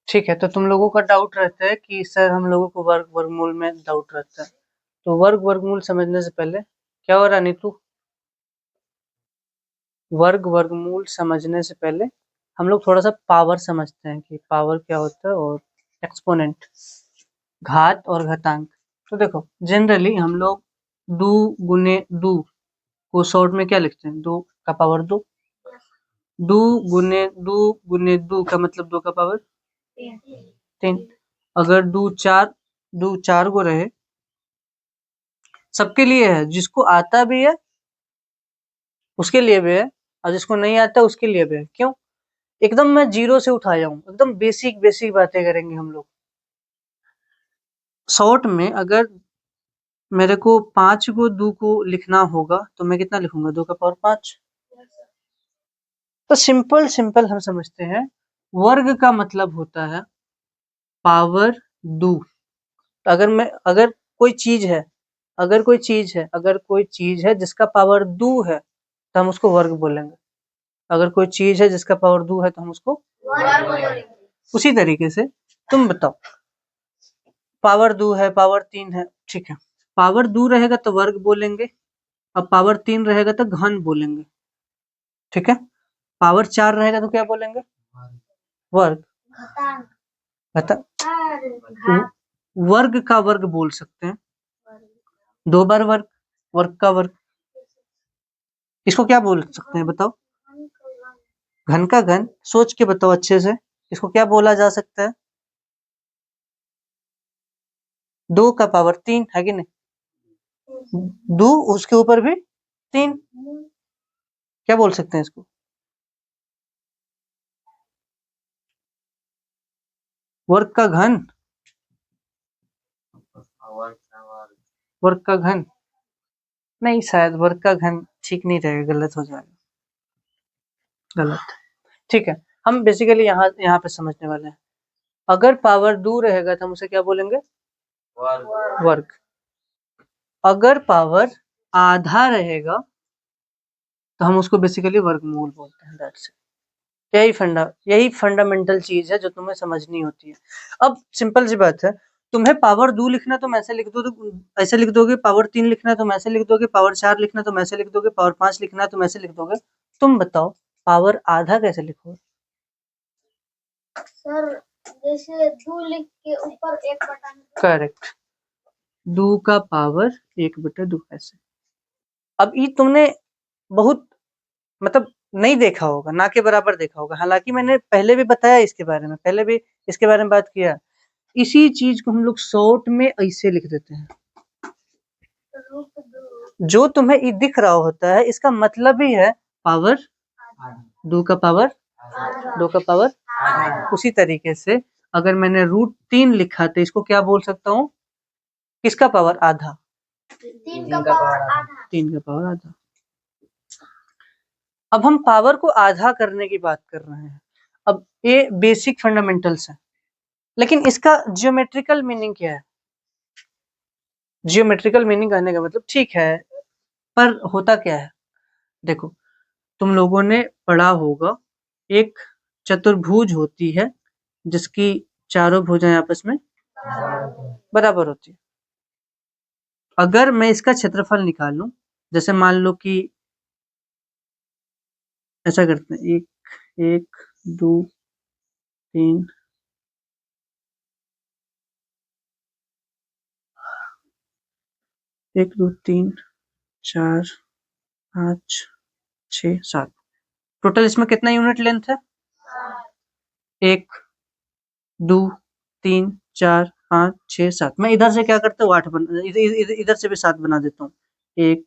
ठीक है, तो तुम लोगों का डाउट रहता है कि सर हम लोगों को वर्ग वर्गमूल में डाउट रहता है, तो वर्ग वर्गमूल समझने से पहले क्या हो रहा नीतू, वर्ग वर्गमूल समझने से पहले हम लोग थोड़ा सा पावर समझते हैं कि पावर क्या होता है और एक्सपोनेंट, घात और घातांक। तो देखो जनरली हम लोग दो गुने दो को शॉर्ट में क्या लिखते हैं, दो का पावर दो। दो गुने दो का मतलब दो का पावर तीन। अगर दो चार को रहे, सबके लिए है, जिसको आता भी है उसके लिए भी है और जिसको नहीं आता उसके लिए भी है। क्यों? एकदम मैं जीरो से उठाया हूँ, एकदम बेसिक बेसिक बातें करेंगे हम लोग। शॉर्ट में अगर मेरे को 5 को 2 को लिखना होगा तो मैं कितना लिखूंगा, 2 का पावर 5। तो सिंपल सिंपल हम समझते हैं, वर्ग का मतलब होता है पावर 2। तो अगर कोई चीज है, अगर कोई चीज है जिसका पावर 2 है तो हम उसको वर्ग बोलेंगे। अगर कोई चीज है जिसका पावर 2 है तो हम उसको वर्ग बोलेंगे। उसी तरीके से तुम बताओ, पावर 2 है, पावर 3 है, ठीक है, पावर 2 रहेगा तो वर्ग बोलेंगे और पावर 3 रहेगा तो घन बोलेंगे। ठीक है, पावर 4 रहेगा तो क्या बोलेंगे, वर्ग। बता, वर्ग का वर्ग बोल सकते हैं, 2 बार वर्ग, वर्ग का वर्ग। इसको क्या बोल सकते हैं बताओ, घन का घन। सोच के बताओ अच्छे से, इसको क्या बोला जा सकता है, 2 का पावर 3 है कि नहीं, 2 उसके ऊपर भी 3, क्या बोल सकते हैं इसको, वर्ग का घन, वर्ग का घन नहीं, शायद वर्ग का घन ठीक नहीं रहेगा, गलत हो जाएगा, गलत। ठीक है, हम बेसिकली यहाँ पे समझने वाले हैं, अगर पावर 2 रहेगा तो हम उसे क्या बोलेंगे, वर्ग। अगर पावर आधा रहेगा तो हम उसको बेसिकली वर्गमूल बोलते हैं। That's it. यही फंडामेंटल चीज है जो तुम्हें समझनी होती है। अब सिंपल सी बात है, तुम्हें पावर 2 लिखना तुम ऐसे लिख दो तो ऐसे लिख दोगे, पावर 3 लिखना तुम ऐसे लिख दोगे, पावर 4 लिखना तुम ऐसे लिख दोगे, पावर 5 लिखना तुम ऐसे लिख दोगे। तुम बताओ पावर आधा कैसे लिखोगे? सर जैसे 2 लिख के ऊपर 1 बटा। करेक्ट, 2 का पावर 1/2 ऐसे। अब ये तुमने बहुत मतलब नहीं देखा होगा, ना के बराबर देखा होगा, हालांकि मैंने पहले भी बताया इसके बारे में, पहले भी इसके बारे में बात किया। इसी चीज को हम लोग शॉर्ट में ऐसे लिख देते हैं, जो तुम्हें ये दिख रहा होता है इसका मतलब ही है पावर 2 का पावर 2 का पावर। उसी तरीके से अगर मैंने √3 लिखा तो इसको क्या बोल सकता हूँ, किसका पावर आधा, 3 का पावर आधा। अब हम पावर को आधा करने की बात कर रहे हैं। अब ये बेसिक फंडामेंटल्स है, लेकिन इसका जियोमेट्रिकल मीनिंग क्या है? जियोमेट्रिकल मीनिंग कहने का मतलब ठीक है, पर होता क्या है, देखो तुम लोगों ने पढ़ा होगा, एक चतुर्भुज होती है जिसकी चारों भुजाएं आपस में बराबर होती है। अगर मैं इसका क्षेत्रफल निकालूं, जैसे मान लो कि ऐसा करते हैं, 1 2 3 1 2 3 4 5 6 7, टोटल इसमें कितना यूनिट लेंथ है, 1 2 3 4 5 6 7। मैं इधर से क्या करता हूँ, 8 इधर से भी 7 बना देता हूँ, 1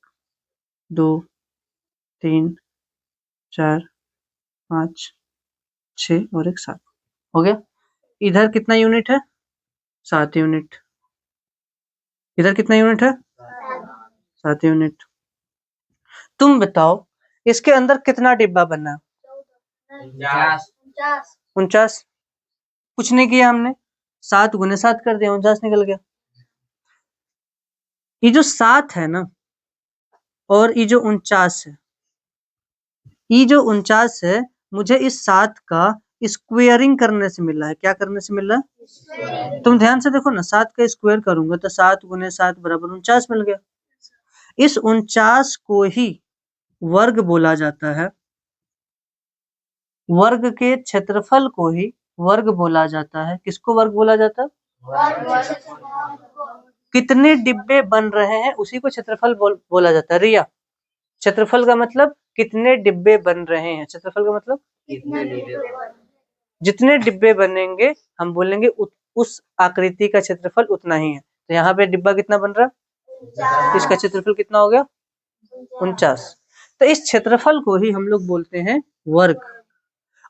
2 3 4 5 6 और एक 7 हो गया। इधर कितना यूनिट है, 7 यूनिट। इधर कितना यूनिट है, 7 यूनिट। तुम बताओ इसके अंदर कितना डिब्बा बना, 49। कुछ नहीं किया हमने, 7 गुने 7 कर दिया, 49 निकल गया। ये जो 7 है ना और ये जो 49 है, ये जो 49 है, मुझे इस 7 का स्क्वेयरिंग करने से मिला है। क्या करने से मिला है? तुम ध्यान से देखो ना, 7 का स्क्वायर करूंगा तो 7 गुने 7 बराबर 49 मिल गया। इस 49 को ही वर्ग बोला जाता है, वर्ग के क्षेत्रफल को ही वर्ग बोला जाता है। किसको वर्ग बोला जाता है? कितने डिब्बे बन रहे हैं उसी को क्षेत्रफल बोला जाता है। रिया, क्षेत्रफल का मतलब कितने डिब्बे बन रहे हैं, क्षेत्रफल का मतलब जितने डिब्बे बनेंगे हम बोलेंगे उस आकृति का क्षेत्रफल उतना ही है। तो यहाँ पे डिब्बा कितना बन रहा है, इसका क्षेत्रफल कितना हो गया 49। तो इस क्षेत्रफल को ही हम लोग बोलते हैं वर्ग।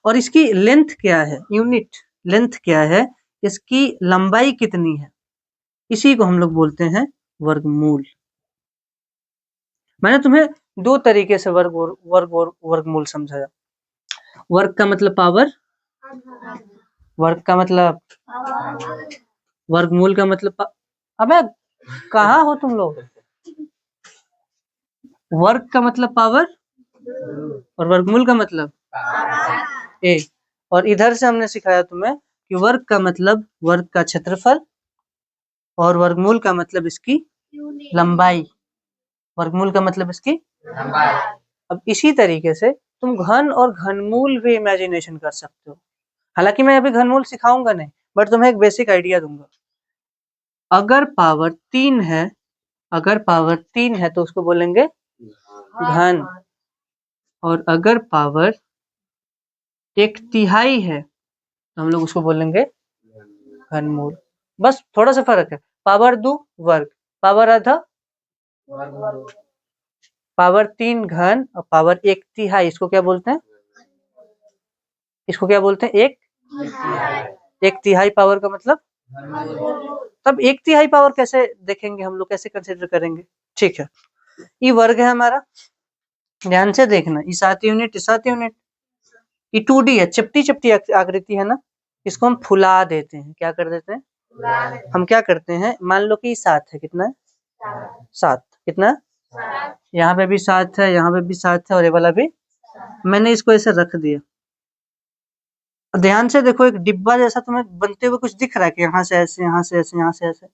और इसकी लेंथ क्या है, यूनिट लेंथ क्या है, इसकी लंबाई कितनी है, इसी को हम लोग बोलते हैं वर्गमूल। मैंने तुम्हें दो तरीके से वर्ग और वर्गमूल समझाया। वर्ग का मतलब पावर, वर्ग का मतलब वर्गमूल का मतलब अबे कहाँ हो तुम लोग? वर्ग का मतलब पावर और वर्गमूल का मतलब ए। और इधर से हमने सिखाया तुम्हें कि वर्ग का मतलब वर्ग का क्षेत्रफल और वर्गमूल का मतलब इसकी लंबाई। वर्गमूल का मतलब इसकी लंबाई। अब इसी तरीके से तुम घन और घनमूल भी इमेजिनेशन कर सकते हो। हालांकि मैं अभी घनमूल सिखाऊंगा नहीं, बट तुम्हें एक बेसिक आइडिया दूंगा। अगर पावर 3 है, अगर पावर 3 है तो उसको बोलेंगे घन, और अगर पावर 1/3 है तो हम लोग उसको बोलेंगे घनमूल। बस थोड़ा सा फर्क है, पावर 2 वर्ग, पावर आधा, पावर 3 घन, और पावर 1/3 इसको क्या बोलते हैं, इसको क्या बोलते हैं 1/3 पावर का मतलब। तब 1/3 पावर कैसे देखेंगे हम लोग, कैसे कंसिडर करेंगे? ठीक है, ये वर्ग है हमारा, ध्यान से देखना, ये 7 यूनिट, 7 यूनिट। ये 2D है, चिपटी चिपटी आकृति है ना, इसको हम फुला देते हैं। क्या कर देते हैं? हम क्या करते हैं, मान लो कि 7 है, कितना है 7, कितना यहाँ पे भी 7 है, यहाँ पे भी 7 है, और ये वाला भी। मैंने इसको ऐसे रख दिया। ध्यान से देखो, एक डिब्बा जैसा तुम्हें बनते हुए कुछ दिख रहा है कि यहाँ से ऐसे, यहाँ से ऐसे, यहाँ से ऐसे,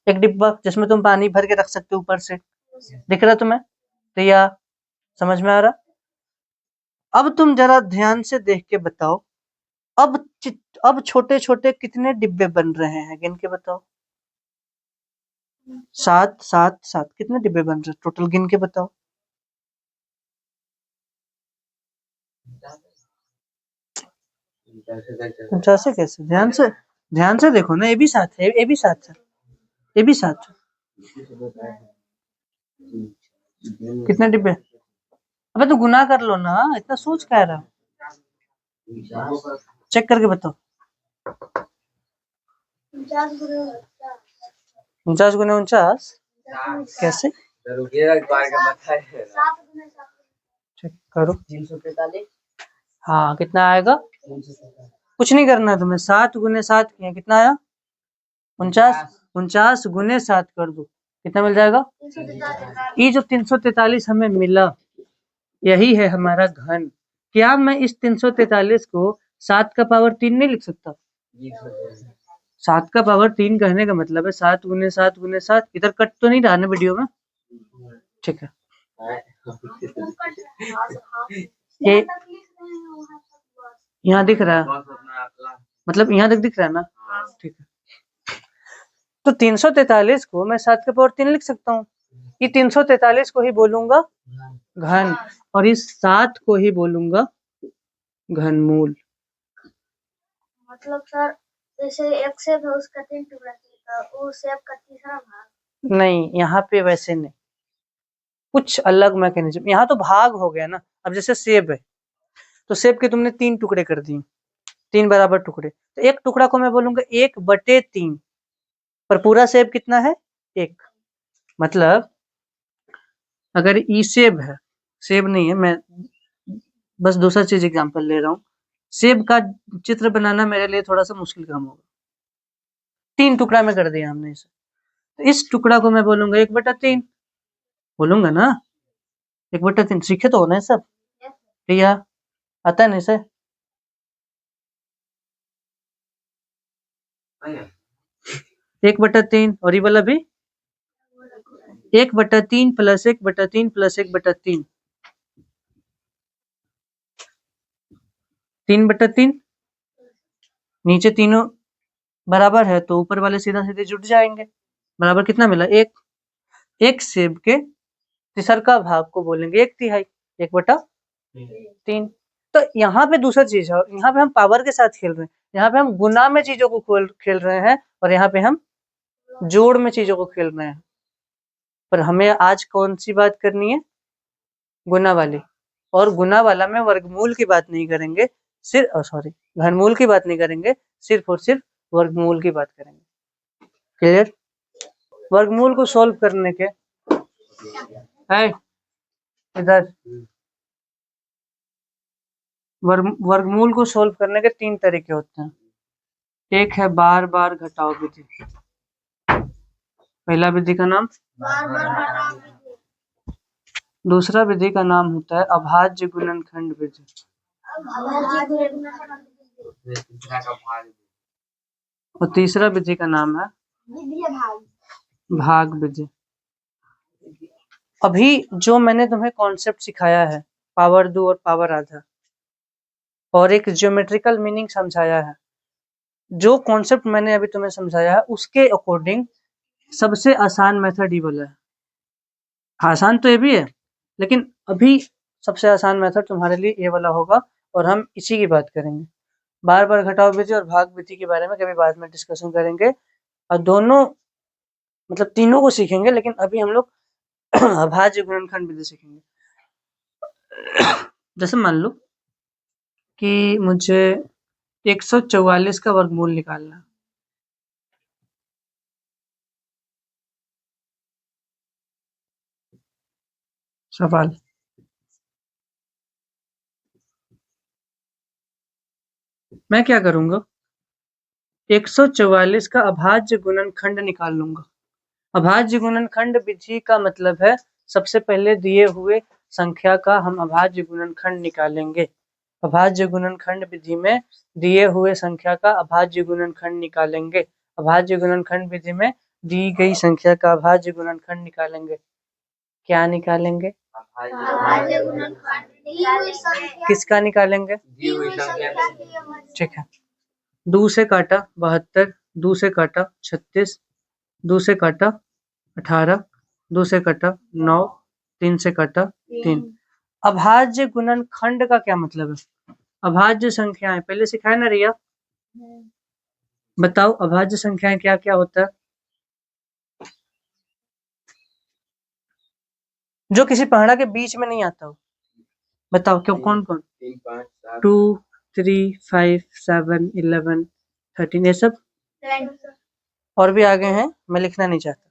एक डिब्बा जिसमें तुम पानी भर के रख सकते हो ऊपर से, दिख रहा तुम्हें? तो या समझ में आ रहा? अब तुम जरा ध्यान से देख के बताओ, अब छोटे छोटे कितने डिब्बे बन रहे हैं, गिन के बताओ। 7 7 7, कितने डिब्बे बन रहे हैं टोटल, गिन के बताओ। कैसे कैसे, ध्यान से देखो ना, ये भी 7 है, ये भी 7 है, ये भी 7 है। कितने डिब्बे? अबे तो गुना कर लो ना, इतना सोच क्या रहा, चेक करके बताओ। 49 गुने 49 कैसे? चेक करो, 343। हाँ, कितना आएगा? कुछ नहीं करना है तुम्हें, 7 गुने 7 किया, कितना आया 49। 49 गुने 7 कर दो, कितना मिल जाएगा? ये जो 343 हमें मिला, यही है हमारा घन। क्या मैं इस 343 को 7 का पावर 3 नहीं लिख सकता? 7 का पावर 3 कहने का मतलब है 7 गुने 7 गुने 7। इधर कट तो नहीं रहा ना वीडियो में? ठीक है, ये यहाँ दिख रहा है, मतलब यहाँ तक दिख रहा है ना? ठीक है, तो 343 को मैं 7 का पावर 3 लिख सकता हूँ। ये 343 को ही बोलूंगा घन, और इस 7 को ही बोलूंगा घनमूल। मतलब सर, जैसे एक सेब है उसका 3 टुकड़ा किया, वो सेब का तीसरा भाग नहीं, यहाँ पे वैसे नहीं, कुछ अलग मैकेनिज्म। यहाँ तो भाग हो गया ना। अब जैसे सेब है, तो सेब के तुमने 3 टुकड़े कर दिए, 3 बराबर टुकड़े, तो एक टुकड़ा को मैं बोलूंगा 1/3, पर पूरा सेब कितना है 1। मतलब अगर ई सेब है, सेब नहीं है, मैं बस दूसरा चीज एग्जांपल ले रहा हूँ, सेब का चित्र बनाना मेरे लिए थोड़ा सा मुश्किल काम होगा। 3 टुकड़ा में कर दिया हमने इसे, तो इस टुकड़ा को मैं बोलूंगा 1/3, बोलूंगा ना 1/3। सीखे तो होना है सब, या आता है ना इसे? 1/3 और ये वाला भी 1/3 प्लस 1/3 प्लस 1/3 3/3 नीचे तीनों बराबर है तो ऊपर वाले सीधा सीधे जुड़ जाएंगे। बराबर कितना मिला? 1। एक सेब के तिसरका भाग को बोलेंगे 1/3 1/3। तो यहाँ पे दूसरा चीज है, यहाँ पे हम पावर के साथ खेल रहे हैं, यहाँ पे हम गुना में चीजों को खेल रहे हैं और यहाँ पे हम जोड़ में चीजों को खेल रहे हैं। पर हमें आज कौन सी बात करनी है? गुना वाली। और गुना वाला में वर्गमूल की बात नहीं करेंगे, सिर्फ घनमूल की बात नहीं करेंगे, सिर्फ और सिर्फ वर्गमूल की बात करेंगे। क्लियर? वर्गमूल को सॉल्व करने के है इधर वर्गमूल को सॉल्व करने के 3 तरीके होते हैं। एक है बार बार घटाओ विधि। पहला विधि का नाम, दूसरा विधि का नाम होता है अभाज्य गुणनखंड विधि। और तीसरा विधि का नाम है भाग विधि। अभी जो मैंने तुम्हें कॉन्सेप्ट सिखाया है, पावर 2 और पावर आधा, और एक ज्योमेट्रिकल मीनिंग समझाया है, जो कॉन्सेप्ट मैंने अभी तुम्हें समझाया है उसके अकॉर्डिंग सबसे आसान मेथड ये वाला है। आसान तो ये भी है, लेकिन अभी सबसे आसान मेथड तुम्हारे लिए ये वाला होगा और हम इसी की बात करेंगे। बार बार घटाओ विधि और भाग विधि के बारे में कभी बाद में डिस्कशन करेंगे, और दोनों मतलब तीनों को सीखेंगे, लेकिन अभी हम लोग अभाज्य गुणनखंड विधि सीखेंगे। जैसे मान लो कि मुझे 144 का वर्गमूल निकालना है। सवाल, मैं क्या करूंगा? 144 का अभाज्य गुणनखंड निकाल लूंगा। अभाज्य गुणनखंड विधि का मतलब है सबसे पहले दिए हुए संख्या का हम अभाज्य गुणनखंड निकालेंगे। अभाज्य गुणनखंड विधि में दिए हुए संख्या का अभाज्य गुणनखंड निकालेंगे। अभाज्य गुणनखंड विधि में दी गई संख्या का अभाज्य गुणनखंड निकालेंगे। क्या निकालेंगे? किसका निकालेंगे? ठीक है। 2 से काटा 72, 2 से काटा 36, 2 से काटा 18, 2 से काटा 9, 3 से काटा 3। अभाज्य गुणनखंड का क्या मतलब है? अभाज्य संख्याएं पहले सिखाया ना रिया? बताओ अभाज्य संख्याएं क्या क्या होता है? जो किसी पहाड़ा के बीच में नहीं आता हो, बताओ क्यों? कौन कौन? 2, 3, 5, 7, 11, 13, ये सब और भी आगे हैं, मैं लिखना नहीं चाहता।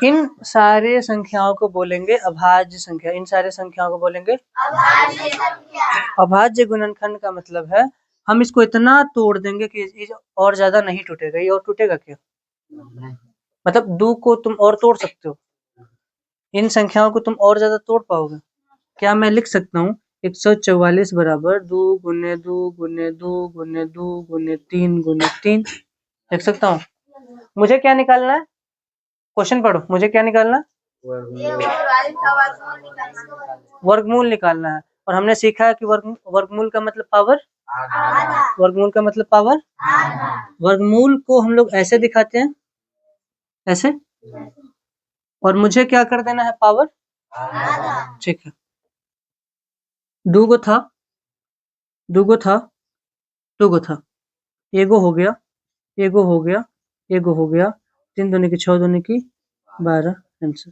इन सारे संख्याओं को बोलेंगे अभाज्य संख्या। इन सारे संख्याओं को बोलेंगे अभाज्य संख्या। अभाज्य गुणनखंड का मतलब है हम इसको इतना तोड़ देंगे कि और ज्यादा नहीं टूटेगा। ये और टूटेगा क्या? मतलब 2 को तुम और तोड़ सकते हो, इन संख्याओं को तुम और ज्यादा तोड़ पाओगे क्या? मैं लिख सकता हूँ 144 बराबर 2 गुने 2 गुने 2 गुने 2 गुने 3 गुने 3 लिख सकता हूँ। मुझे क्या निकालना है? क्वेश्चन पढ़ो, मुझे क्या निकालना है? वर्गमूल निकालना है। और हमने सीखा है कि वर्गमूल का मतलब पावर, वर्गमूल का मतलब पावर। वर्गमूल को हम लोग ऐसे दिखाते हैं, ऐसे, और मुझे क्या कर देना है? पावर। ठीक है। 2 गो था, 2 गो था, 2 गो था, एगो हो गया, एगो हो गया, एगो हो गया, 3 दूनी की 6 दूनी की 12। आंसर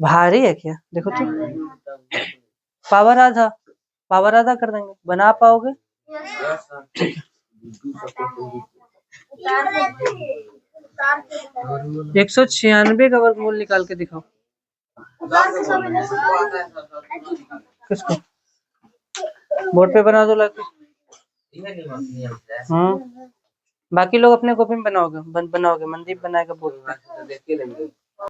भारी है क्या? देखो तो पावर आधा, पावर आधा कर देंगे। बना पाओगे? 196 का वर्गमूल निकाल के दिखाओ। किसको? बोर्ड पे बना दो लाके। बाकी लोग अपने कॉपी में बनाओगे, मनदीप बनाएगा बोर्ड पे।